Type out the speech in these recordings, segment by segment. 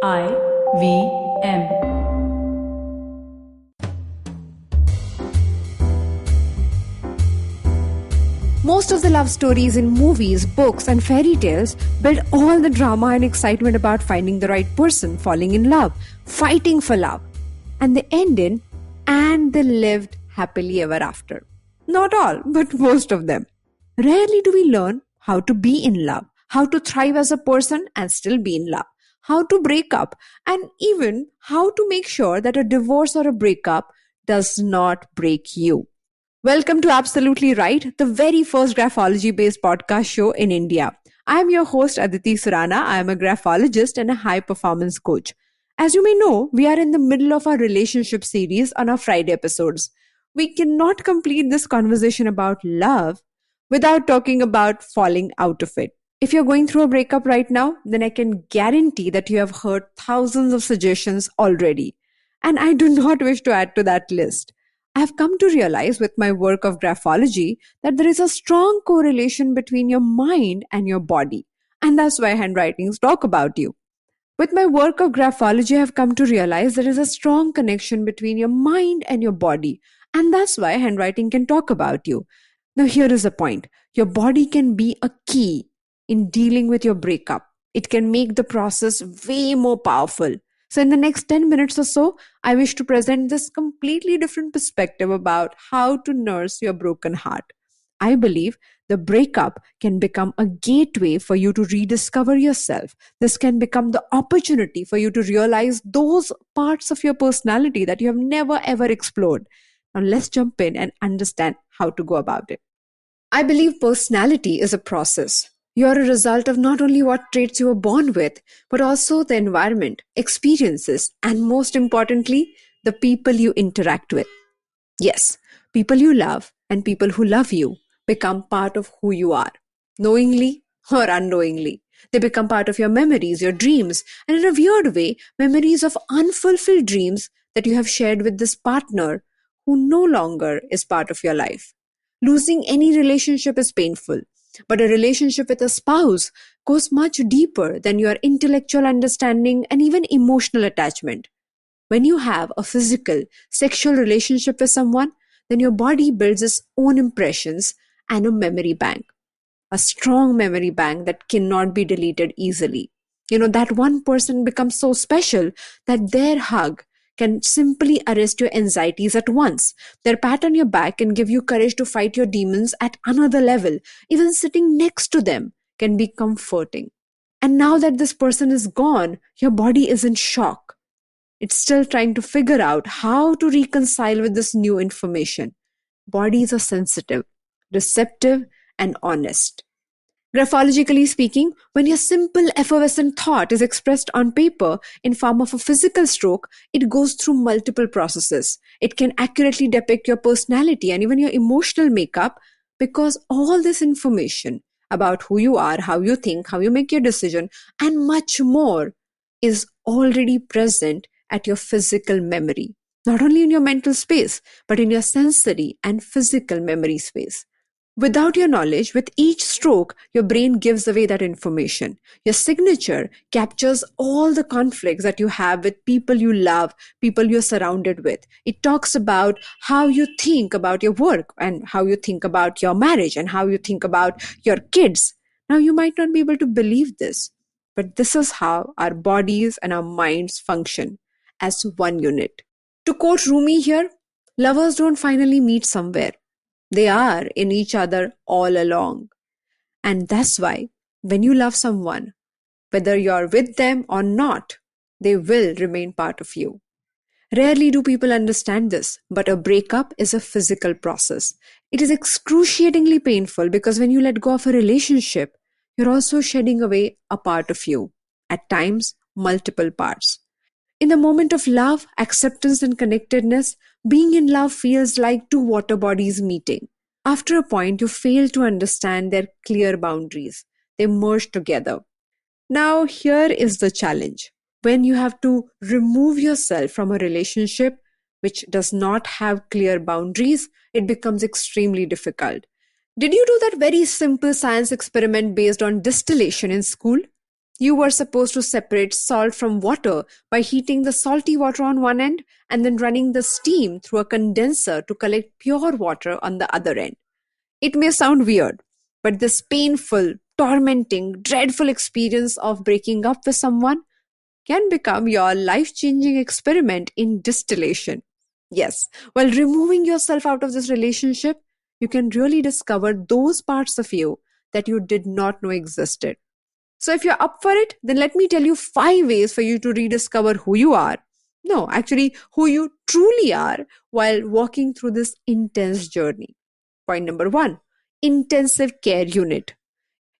IVM. Most of the love stories in movies, books, and fairy tales build all the drama and excitement about finding the right person, falling in love, fighting for love. And they end in, and they lived happily ever after. Not all, but most of them. Rarely do we learn how to be in love, how to thrive as a person and still be in love, how to break up, and even how to make sure that a divorce or a breakup does not break you. Welcome to Absolutely Right, the very first graphology based podcast show in India. I am your host, Aditi Surana. I am a graphologist and a high performance coach. As you may know, we are in the middle of our relationship series on our Friday episodes. We cannot complete this conversation about love without talking about falling out of it. If you're going through a breakup right now, then I can guarantee that you have heard thousands of suggestions already. And I do not wish to add to that list. I have come to realize with my work of graphology that there is a strong correlation between your mind and your body. And that's why handwritings talk about you. With my work of graphology, I have come to realize there is a strong connection between your mind and your body. And that's why handwriting can talk about you. Now, here is the point. Your body can be a key in dealing with your breakup. It can make the process way more powerful. So in the next 10 minutes or so, I wish to present this completely different perspective about how to nurse your broken heart. I believe the breakup can become a gateway for you to rediscover yourself. This can become the opportunity for you to realize those parts of your personality that you have never ever explored. Now let's jump in and understand how to go about it. I believe personality is a process. You are a result of not only what traits you were born with, but also the environment, experiences, and most importantly, the people you interact with. Yes, people you love and people who love you become part of who you are, knowingly or unknowingly. They become part of your memories, your dreams, and in a weird way, memories of unfulfilled dreams that you have shared with this partner who no longer is part of your life. Losing any relationship is painful, but a relationship with a spouse goes much deeper than your intellectual understanding and even emotional attachment. When you have a physical, sexual relationship with someone, then your body builds its own impressions and a memory bank. A strong memory bank that cannot be deleted easily. That one person becomes so special that their hug can simply arrest your anxieties at once. Their pat on your back can give you courage to fight your demons at another level. Even sitting next to them can be comforting. And now that this person is gone, your body is in shock. It's still trying to figure out how to reconcile with this new information. Bodies are sensitive, receptive, and honest. Graphologically speaking, when your simple effervescent thought is expressed on paper in form of a physical stroke, it goes through multiple processes. It can accurately depict your personality and even your emotional makeup because all this information about who you are, how you think, how you make your decision, and much more is already present at your physical memory. Not only in your mental space, but in your sensory and physical memory space. Without your knowledge, with each stroke, your brain gives away that information. Your signature captures all the conflicts that you have with people you love, people you're surrounded with. It talks about how you think about your work and how you think about your marriage and how you think about your kids. Now, you might not be able to believe this, but this is how our bodies and our minds function as one unit. To quote Rumi here, lovers don't finally meet somewhere. They are in each other all along. And that's why when you love someone, whether you're with them or not, they will remain part of you. Rarely do people understand this, but a breakup is a physical process. It is excruciatingly painful because when you let go of a relationship, you're also shedding away a part of you, at times, multiple parts. In the moment of love, acceptance, and connectedness, being in love feels like two water bodies meeting. After a point, you fail to understand their clear boundaries. They merge together. Now, here is the challenge. When you have to remove yourself from a relationship which does not have clear boundaries, it becomes extremely difficult. Did you do that very simple science experiment based on distillation in school? You were supposed to separate salt from water by heating the salty water on one end and then running the steam through a condenser to collect pure water on the other end. It may sound weird, but this painful, tormenting, dreadful experience of breaking up with someone can become your life changing experiment in distillation. Yes, while removing yourself out of this relationship, you can really discover those parts of you that you did not know existed. So, if you're up for it, then let me tell you 5 ways for you to rediscover who you are. No, actually, who you truly are while walking through this intense journey. Point number one, intensive care unit.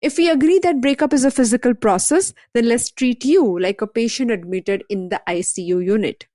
If we agree that breakup is a physical process, then let's treat you like a patient admitted in the ICU unit.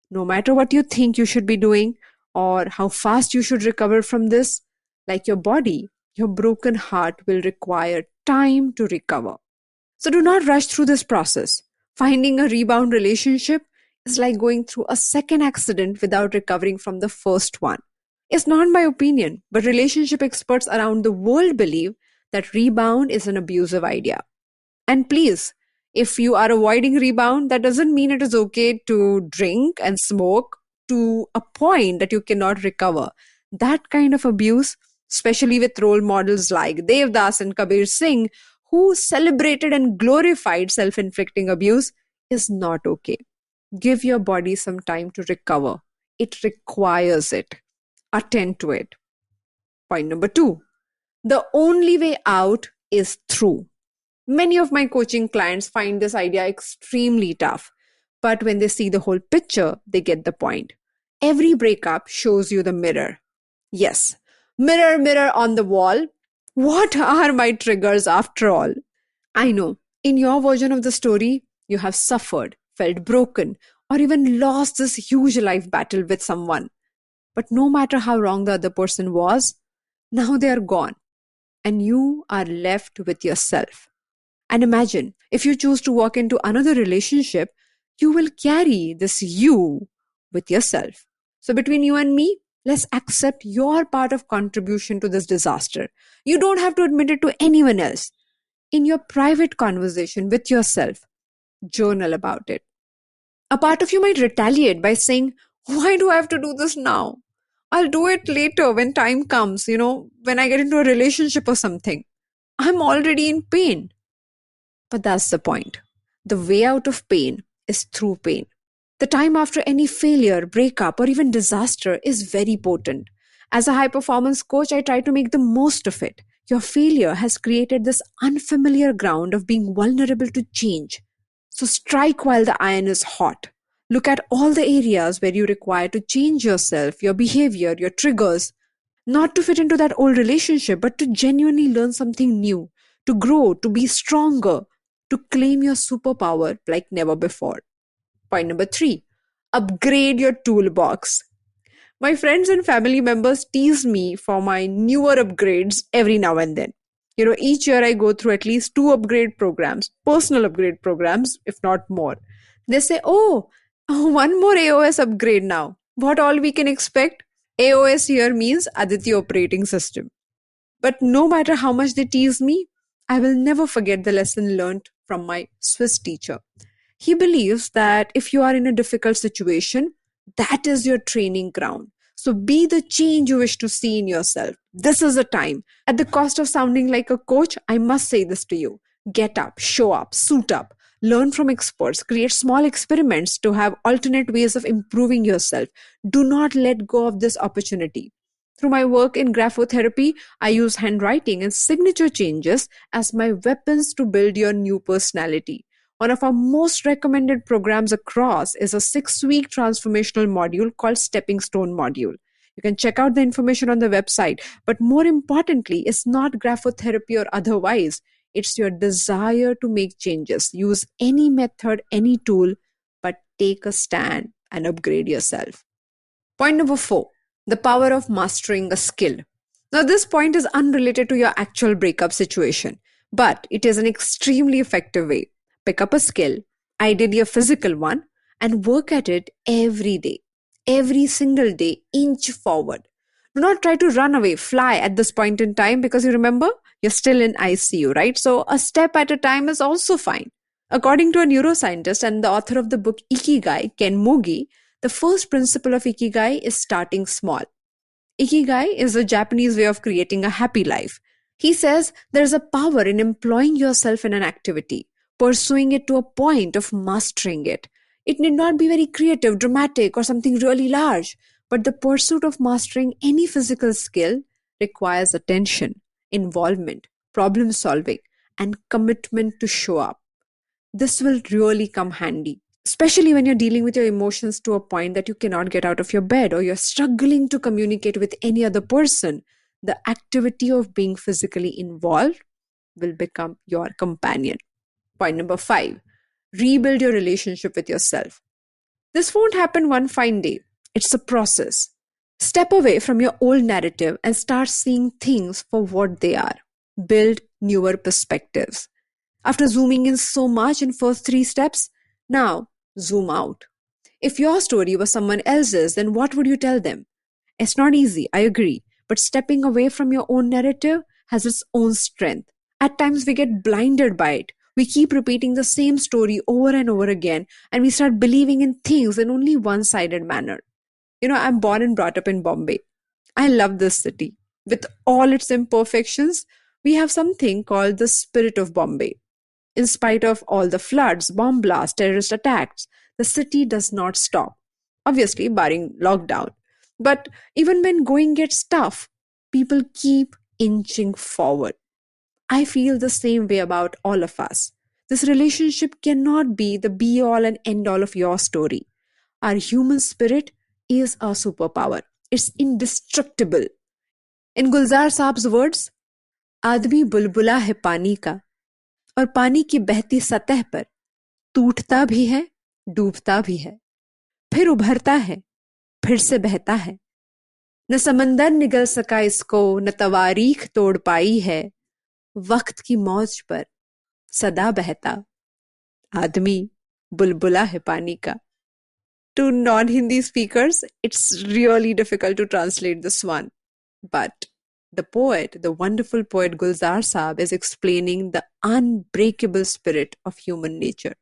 No matter what you think you should be doing or how fast you should recover from this, like your body, your broken heart will require time to recover. So do not rush through this process. Finding a rebound relationship is like going through a second accident without recovering from the first one. It's not my opinion, but relationship experts around the world believe that rebound is an abusive idea. And please, if you are avoiding rebound, that doesn't mean it is okay to drink and smoke to a point that you cannot recover. That kind of abuse, especially with role models like Dev Das and Kabir Singh, who celebrated and glorified self inflicting abuse, is not okay. Give your body some time to recover. It requires it. Attend to it. Point number two, the only way out is through. Many of my coaching clients find this idea extremely tough, but when they see the whole picture, they get the point. Every breakup shows you the mirror. Yes, mirror, mirror on the wall. What are my triggers after all? I know, in your version of the story, you have suffered, felt broken, or even lost this huge life battle with someone. But no matter how wrong the other person was, now they are gone, and you are left with yourself. And imagine if you choose to walk into another relationship, you will carry this you with yourself. So, between you and me, let's accept your part of contribution to this disaster. You don't have to admit it to anyone else. In your private conversation with yourself, journal about it. A part of you might retaliate by saying, why do I have to do this now? I'll do it later when time comes, when I get into a relationship or something. I'm already in pain. But that's the point. The way out of pain is through pain. The time after any failure, breakup, or even disaster is very potent. As a high performance coach, I try to make the most of it. Your failure has created this unfamiliar ground of being vulnerable to change. So strike while the iron is hot. Look at all the areas where you require to change yourself, your behavior, your triggers, not to fit into that old relationship, but to genuinely learn something new, to grow, to be stronger, to claim your superpower like never before. Point number three, upgrade your toolbox. My friends and family members tease me for my newer upgrades every now and then. Each year I go through at least two upgrade programs, personal upgrade programs, if not more. They say, one more AOS upgrade now. What all we can expect? AOS here means Aditya Operating System. But no matter how much they tease me, I will never forget the lesson learned from my Swiss teacher. He believes that if you are in a difficult situation, that is your training ground. So be the change you wish to see in yourself. This is the time. At the cost of sounding like a coach, I must say this to you. Get up, show up, suit up, learn from experts, create small experiments to have alternate ways of improving yourself. Do not let go of this opportunity. Through my work in graphotherapy, I use handwriting and signature changes as my weapons to build your new personality. One of our most recommended programs across is a 6-week transformational module called Stepping Stone Module. You can check out the information on the website. But more importantly, it's not graphotherapy or otherwise. It's your desire to make changes. Use any method, any tool, but take a stand and upgrade yourself. Point number 4, the power of mastering a skill. Now, this point is unrelated to your actual breakup situation, but it is an extremely effective way. Pick up a skill, ideally a physical one, and work at it every day. Every single day, inch forward. Do not try to run away, fly at this point in time because you remember, you're still in ICU, right? So a step at a time is also fine. According to a neuroscientist and the author of the book Ikigai, Ken Mogi, the first principle of Ikigai is starting small. Ikigai is a Japanese way of creating a happy life. He says there's a power in employing yourself in an activity, pursuing it to a point of mastering it. It need not be very creative, dramatic, or something really large, but the pursuit of mastering any physical skill requires attention, involvement, problem solving, and commitment to show up. This will really come handy, especially when you're dealing with your emotions to a point that you cannot get out of your bed or you're struggling to communicate with any other person. The activity of being physically involved will become your companion. Point number 5, rebuild your relationship with yourself. This won't happen one fine day. It's a process. Step away from your old narrative and start seeing things for what they are. Build newer perspectives. After zooming in so much in first 3 steps, now zoom out. If your story was someone else's, then what would you tell them? It's not easy, I agree, but stepping away from your own narrative has its own strength. At times we get blinded by it. We keep repeating the same story over and over again, and we start believing in things in only one-sided manner. I'm born and brought up in Bombay. I love this city. With all its imperfections, we have something called the spirit of Bombay. In spite of all the floods, bomb blasts, terrorist attacks, the city does not stop. Obviously, barring lockdown. But even when going gets tough, people keep inching forward. I feel the same way about all of us. This relationship cannot be the be-all and end-all of your story. Our human spirit is our superpower. It's indestructible. In Gulzar Saab's words, आदमी बुलबुला है पानी का और पानी की बहती सतह पर टूटता भी है, डूबता भी है, फिर उभरता है, फिर से बहता है। न समंदर निगल सका इसको, न तवारीख तोड़ पाई है, वक्त की मौज पर सदा बहता, आदमी बुलबुला है पानी का। To non-Hindi speakers, it's really difficult to translate this one. But the poet, the wonderful poet Gulzar Saab, is explaining the unbreakable spirit of human nature.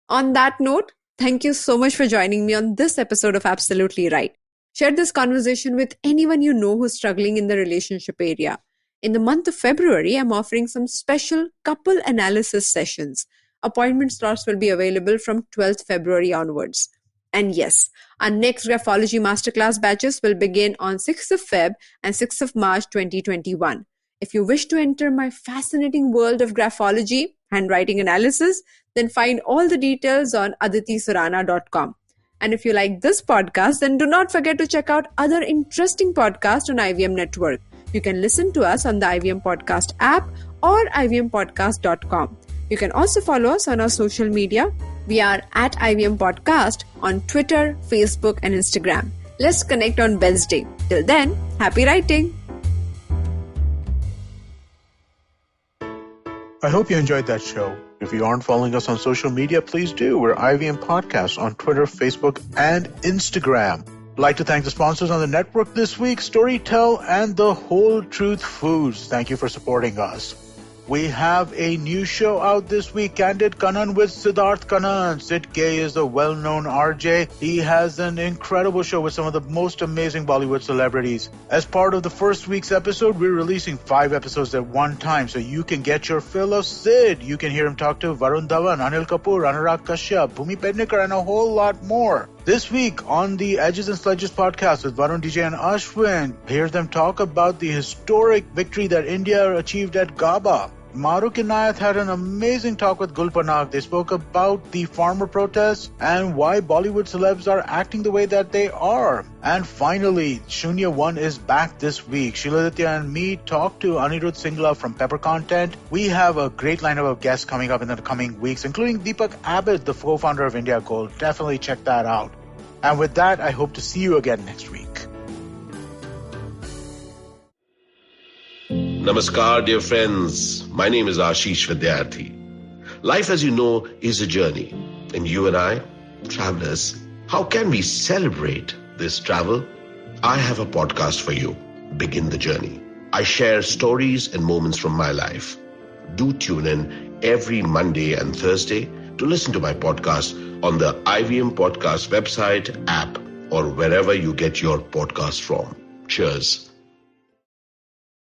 On that note, thank you so much for joining me on this episode of Absolutely Right. Share this conversation with anyone you know who's struggling in the relationship area. In the month of February, I'm offering some special couple analysis sessions. Appointment slots will be available from 12th February onwards. And yes, our next Graphology Masterclass batches will begin on 6th of Feb and 6th of March 2021. If you wish to enter my fascinating world of graphology, handwriting analysis, then find all the details on aditisurana.com. And if you like this podcast, then do not forget to check out other interesting podcasts on IVM Network. You can listen to us on the IVM Podcast app or ivmpodcast.com. You can also follow us on our social media. We are at IVM Podcast on Twitter, Facebook, and Instagram. Let's connect on Wednesday. Till then, happy writing. I hope you enjoyed that show. If you aren't following us on social media, please do. We're IVM Podcast on Twitter, Facebook, and Instagram. I'd like to thank the sponsors on the network this week, Storytel and The Whole Truth Foods. Thank you for supporting us. We have a new show out this week, Candid Kannan with Siddharth Kannan. Sid Gay is a well-known RJ. He has an incredible show with some of the most amazing Bollywood celebrities. As part of the first week's episode, we're releasing 5 episodes at one time, so you can get your fill of Sid. You can hear him talk to Varun Dhawan, Anil Kapoor, Anurag Kashyap, Bhumi Pednekar, and a whole lot more. This week on the Edges and Sledges podcast with Varun DJ and Ashwin, hear them talk about the historic victory that India achieved at Gaba. Maruk Inayat had an amazing talk with Gul Panag. They spoke about the farmer protests and why Bollywood celebs are acting the way that they are. And finally, Shunya One is back this week. Shiladitya and me talked to Anirudh Singla from Pepper Content. We have a great lineup of guests coming up in the coming weeks, including Deepak Abid, the co-founder of India Gold. Definitely check that out. And with that, I hope to see you again next week. Namaskar, dear friends. My name is Ashish Vidyarthi. Life, as you know, is a journey. And you and I, travelers, how can we celebrate this travel? I have a podcast for you, Begin the Journey. I share stories and moments from my life. Do tune in every Monday and Thursday to listen to my podcast on the IVM Podcast website, app, or wherever you get your podcast from. Cheers.